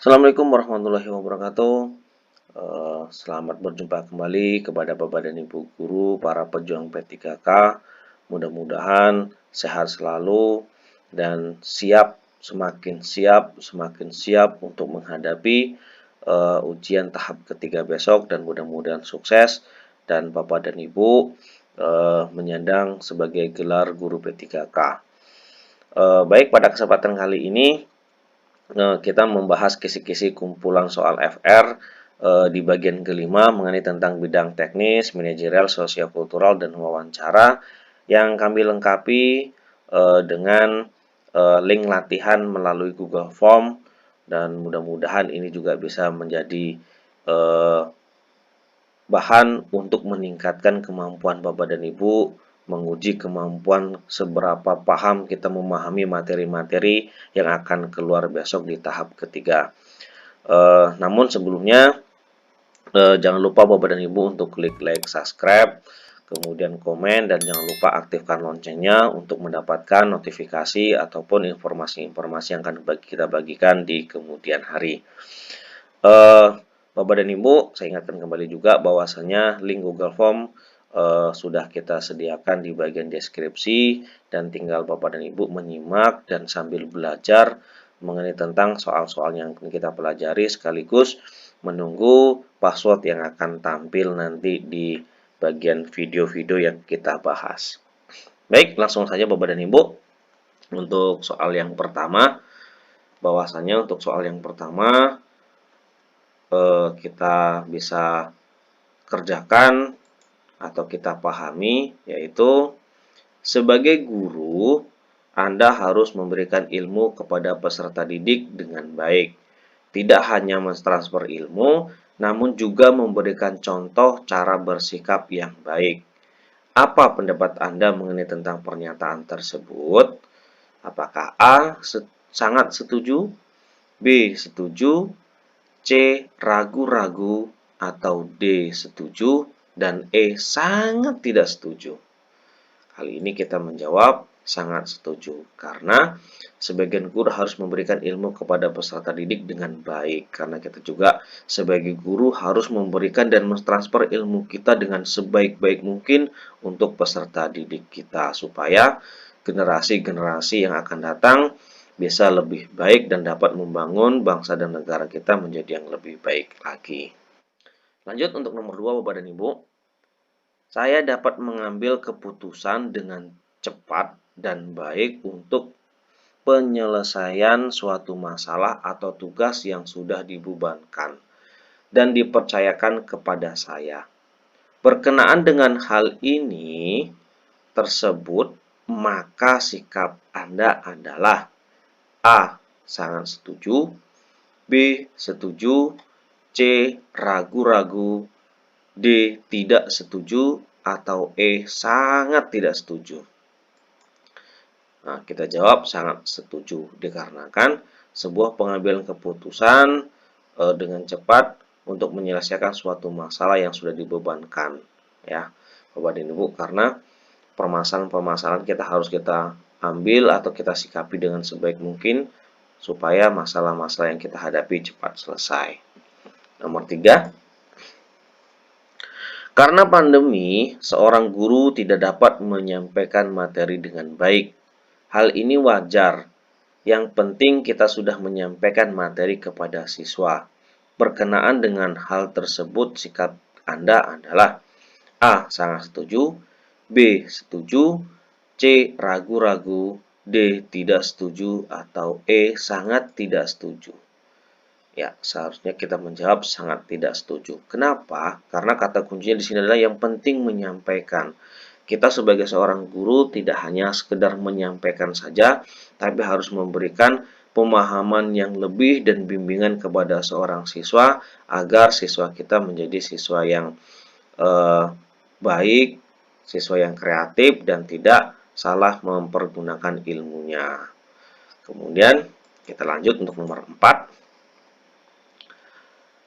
Assalamualaikum warahmatullahi wabarakatuh. Selamat berjumpa kembali kepada Bapak dan Ibu guru, para pejuang P3K. Mudah-mudahan sehat selalu dan semakin siap untuk menghadapi ujian tahap ketiga besok, dan mudah-mudahan sukses dan Bapak dan Ibu menyandang sebagai gelar guru P3K. Baik, pada kesempatan kali ini kita membahas kisi-kisi kumpulan soal FR di bagian kelima mengenai tentang bidang teknis, manajerial, sosial-kultural, dan wawancara yang kami lengkapi dengan link latihan melalui Google Form, dan mudah-mudahan ini juga bisa menjadi bahan untuk meningkatkan kemampuan Bapak dan Ibu, menguji kemampuan seberapa paham kita memahami materi-materi yang akan keluar besok di tahap ketiga. Namun sebelumnya, jangan lupa Bapak dan Ibu untuk klik like, subscribe, kemudian komen, dan jangan lupa aktifkan loncengnya untuk mendapatkan notifikasi ataupun informasi-informasi yang akan kita bagikan di kemudian hari. Bapak dan Ibu, saya ingatkan kembali juga bahwasanya link Google Form sudah kita sediakan di bagian deskripsi, dan tinggal Bapak dan Ibu menyimak dan sambil belajar mengenai tentang soal-soal yang kita pelajari, sekaligus menunggu password yang akan tampil nanti di bagian video-video yang kita bahas. Baik, langsung saja Bapak dan Ibu untuk soal yang pertama. Bahwasanya untuk soal yang pertama kita bisa kerjakan atau kita pahami, yaitu sebagai guru Anda harus memberikan ilmu kepada peserta didik dengan baik. Tidak hanya mentransfer ilmu, namun juga memberikan contoh cara bersikap yang baik. Apa pendapat Anda mengenai tentang pernyataan tersebut? Apakah A. Sangat setuju, B. Setuju, C. Ragu-ragu, atau D. Setuju, dan E. Sangat tidak setuju? Kali ini kita menjawab sangat setuju, karena sebagian guru harus memberikan ilmu kepada peserta didik dengan baik. Karena kita juga sebagai guru harus memberikan dan mentransfer ilmu kita dengan sebaik-baik mungkin untuk peserta didik kita, supaya generasi-generasi yang akan datang bisa lebih baik dan dapat membangun bangsa dan negara kita menjadi yang lebih baik lagi. Lanjut untuk nomor 2, Bapak dan Ibu. Saya dapat mengambil keputusan dengan cepat dan baik untuk penyelesaian suatu masalah atau tugas yang sudah dibebankan dan dipercayakan kepada saya. Berkenaan dengan hal ini tersebut, maka sikap Anda adalah A. Sangat setuju, B. Setuju, C. Ragu-ragu, D. Tidak setuju, atau E. Sangat tidak setuju. Nah, kita jawab sangat setuju, dikarenakan sebuah pengambilan keputusan dengan cepat untuk menyelesaikan suatu masalah yang sudah dibebankan, ya Bapak dan Ibu, karena permasalahan-permasalahan kita ambil atau kita sikapi dengan sebaik mungkin supaya masalah-masalah yang kita hadapi cepat selesai. Nomor 3, karena pandemi, seorang guru tidak dapat menyampaikan materi dengan baik. Hal ini wajar. Yang penting kita sudah menyampaikan materi kepada siswa. Berkenaan dengan hal tersebut, sikap Anda adalah A. Sangat setuju, B. Setuju, C. Ragu-ragu, D. Tidak setuju, atau E. Sangat tidak setuju. Ya, seharusnya kita menjawab sangat tidak setuju. Kenapa? Karena kata kuncinya di sini adalah yang penting menyampaikan. Kita sebagai seorang guru tidak hanya sekedar menyampaikan saja, tapi harus memberikan pemahaman yang lebih dan bimbingan kepada seorang siswa agar siswa kita menjadi siswa yang baik, siswa yang kreatif, dan tidak salah mempergunakan ilmunya. Kemudian kita lanjut untuk nomor 4.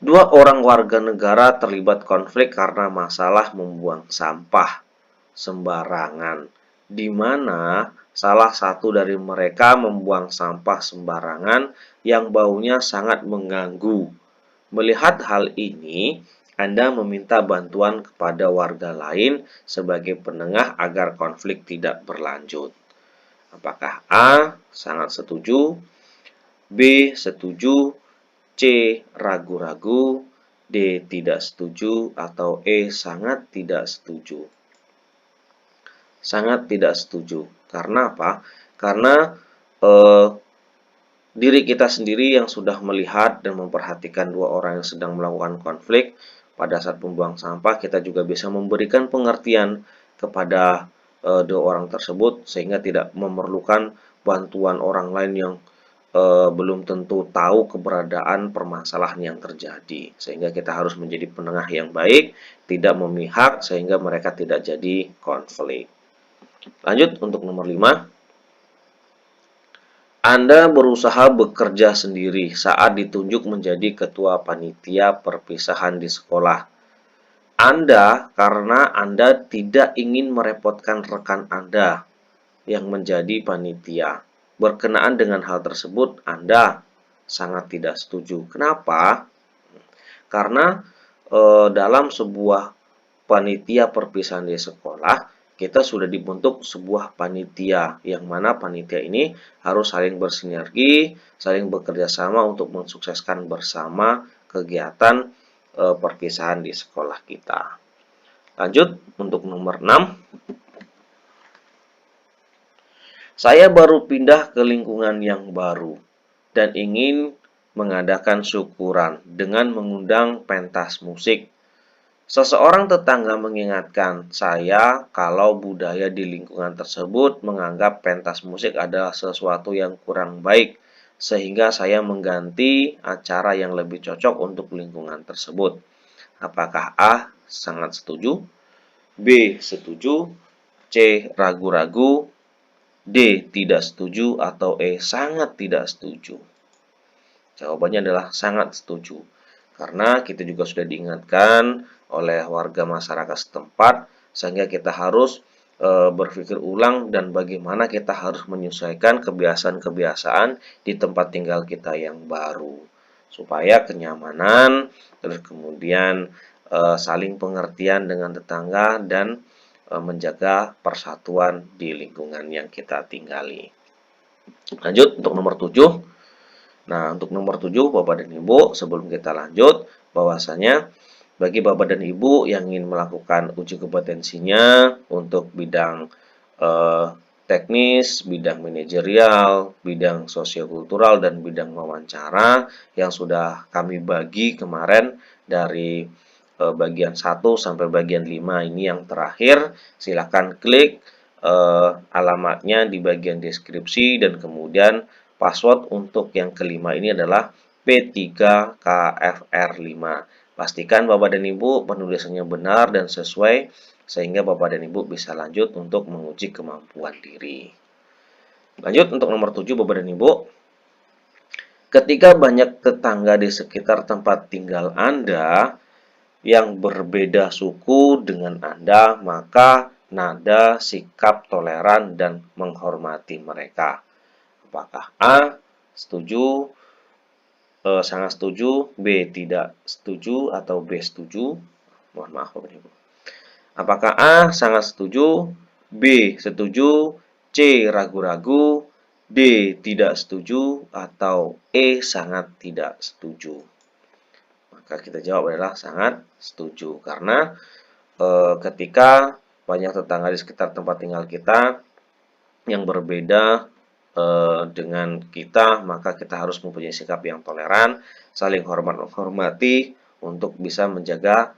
Dua orang warga negara terlibat konflik karena masalah membuang sampah sembarangan, di mana salah satu dari mereka membuang sampah sembarangan yang baunya sangat mengganggu. Melihat hal ini, Anda meminta bantuan kepada warga lain sebagai penengah agar konflik tidak berlanjut. Apakah A. Sangat setuju, B. Setuju, C. Ragu-ragu, D. Tidak setuju, atau E. Sangat tidak setuju? Sangat tidak setuju. Karena apa? Karena eh, diri kita sendiri yang sudah melihat dan memperhatikan dua orang yang sedang melakukan konflik, pada saat membuang sampah kita juga bisa memberikan pengertian kepada dua orang tersebut sehingga tidak memerlukan bantuan orang lain yang belum tentu tahu keberadaan permasalahan yang terjadi. Sehingga kita harus menjadi penengah yang baik, tidak memihak sehingga mereka tidak jadi konflik. Lanjut untuk nomor 5. Anda berusaha bekerja sendiri saat ditunjuk menjadi ketua panitia perpisahan di sekolah. Anda karena Anda tidak ingin merepotkan rekan Anda yang menjadi panitia. Berkenaan dengan hal tersebut, Anda sangat tidak setuju. Kenapa? Karena dalam sebuah panitia perpisahan di sekolah, kita sudah dibentuk sebuah panitia, yang mana panitia ini harus saling bersinergi, saling bekerja sama untuk mensukseskan bersama kegiatan perpisahan di sekolah kita. Lanjut untuk nomor 6. Saya baru pindah ke lingkungan yang baru dan ingin mengadakan syukuran dengan mengundang pentas musik. Seseorang tetangga mengingatkan saya kalau budaya di lingkungan tersebut menganggap pentas musik adalah sesuatu yang kurang baik, sehingga saya mengganti acara yang lebih cocok untuk lingkungan tersebut. Apakah A. Sangat setuju, B. Setuju, C. Ragu-ragu, D. Tidak setuju, atau E. Sangat tidak setuju? Jawabannya adalah sangat setuju. Karena kita juga sudah diingatkan oleh warga masyarakat setempat, sehingga kita harus berpikir ulang dan bagaimana kita harus menyesuaikan kebiasaan-kebiasaan di tempat tinggal kita yang baru. Supaya kenyamanan, terus kemudian saling pengertian dengan tetangga dan menjaga persatuan di lingkungan yang kita tinggali. Lanjut untuk nomor 7. Nah, untuk nomor 7, Bapak dan Ibu, sebelum kita lanjut, bahwasanya bagi Bapak dan Ibu yang ingin melakukan uji kompetensinya untuk bidang teknis, bidang manajerial, bidang sosiokultural, dan bidang wawancara yang sudah kami bagi kemarin dari bagian 1 sampai bagian 5 ini yang terakhir, silakan klik alamatnya di bagian deskripsi dan kemudian password untuk yang kelima ini adalah P3KFR5. Pastikan Bapak dan Ibu penulisannya benar dan sesuai sehingga Bapak dan Ibu bisa lanjut untuk menguji kemampuan diri. Lanjut untuk nomor 7 Bapak dan Ibu. Ketika banyak tetangga di sekitar tempat tinggal Anda yang berbeda suku dengan Anda, maka nada sikap toleran dan menghormati mereka. Apakah A. Setuju, sangat setuju, B. Tidak setuju, atau B. Setuju? Mohon maaf Bapak Ibu. Apakah A. Sangat setuju, B. Setuju, C. Ragu-ragu, D. Tidak setuju, atau E. Sangat tidak setuju? Maka kita jawab adalah sangat setuju. Karena ketika banyak tetangga di sekitar tempat tinggal kita yang berbeda dengan kita, maka kita harus mempunyai sikap yang toleran, saling menghormati untuk bisa menjaga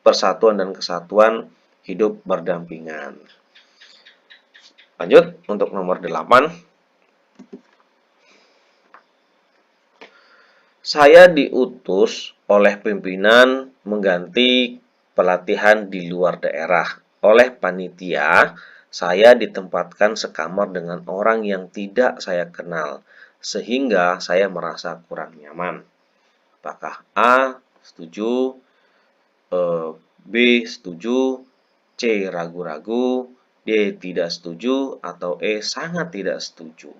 persatuan dan kesatuan hidup berdampingan. Lanjut untuk nomor 8. Saya diutus oleh pimpinan mengganti pelatihan di luar daerah. Oleh panitia, saya ditempatkan sekamar dengan orang yang tidak saya kenal, sehingga saya merasa kurang nyaman. Apakah A. Setuju, B. Setuju, C. Ragu-ragu, D. D. Tidak setuju, atau E. Sangat tidak setuju.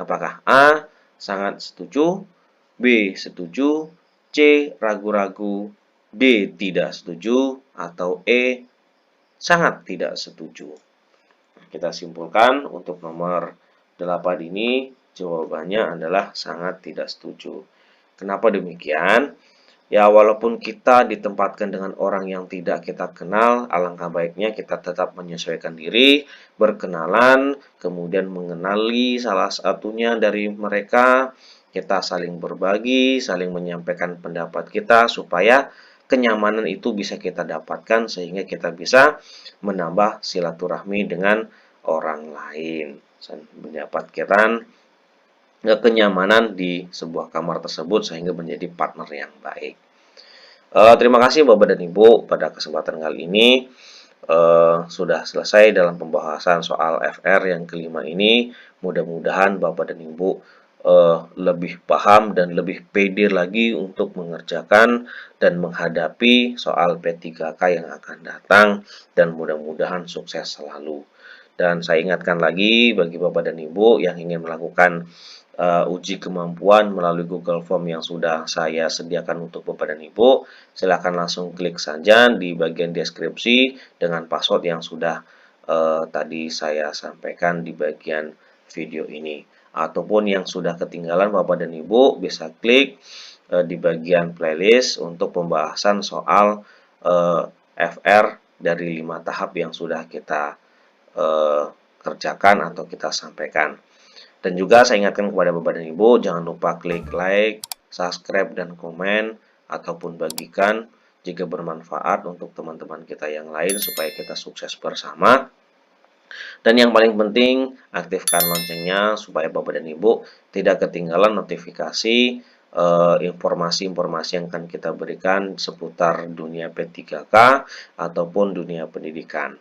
Apakah A. Sangat setuju, B. Setuju, C. Ragu-ragu, D. Tidak setuju, atau E. Sangat tidak setuju. Kita simpulkan untuk nomor 8 ini jawabannya adalah sangat tidak setuju. Kenapa demikian? Ya, walaupun kita ditempatkan dengan orang yang tidak kita kenal, alangkah baiknya kita tetap menyesuaikan diri, berkenalan, kemudian mengenali salah satunya dari mereka, kita saling berbagi, saling menyampaikan pendapat kita, supaya kenyamanan itu bisa kita dapatkan, sehingga kita bisa menambah silaturahmi dengan orang lain, mendapatkan kenyamanan di sebuah kamar tersebut sehingga menjadi partner yang baik. Terima kasih Bapak dan Ibu, pada kesempatan kali ini sudah selesai dalam pembahasan soal FR yang kelima ini. Mudah-mudahan Bapak dan Ibu lebih paham dan lebih pede lagi untuk mengerjakan dan menghadapi soal P3K yang akan datang, dan mudah-mudahan sukses selalu. Dan saya ingatkan lagi bagi Bapak dan Ibu yang ingin melakukan uji kemampuan melalui Google Form yang sudah saya sediakan untuk Bapak dan Ibu, silakan langsung klik saja di bagian deskripsi dengan password yang sudah tadi saya sampaikan di bagian video ini. Ataupun yang sudah ketinggalan Bapak dan Ibu bisa klik di bagian playlist untuk pembahasan soal FR dari 5 tahap yang sudah kita kerjakan atau kita sampaikan. Dan juga saya ingatkan kepada Bapak dan Ibu, jangan lupa klik like, subscribe, dan komen, ataupun bagikan jika bermanfaat untuk teman-teman kita yang lain supaya kita sukses bersama. Dan yang paling penting, aktifkan loncengnya supaya Bapak dan Ibu tidak ketinggalan notifikasi informasi-informasi yang akan kita berikan seputar dunia P3K ataupun dunia pendidikan.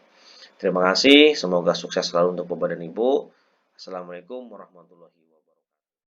Terima kasih, semoga sukses selalu untuk Bapak dan Ibu. Assalamualaikum warahmatullahi wabarakatuh.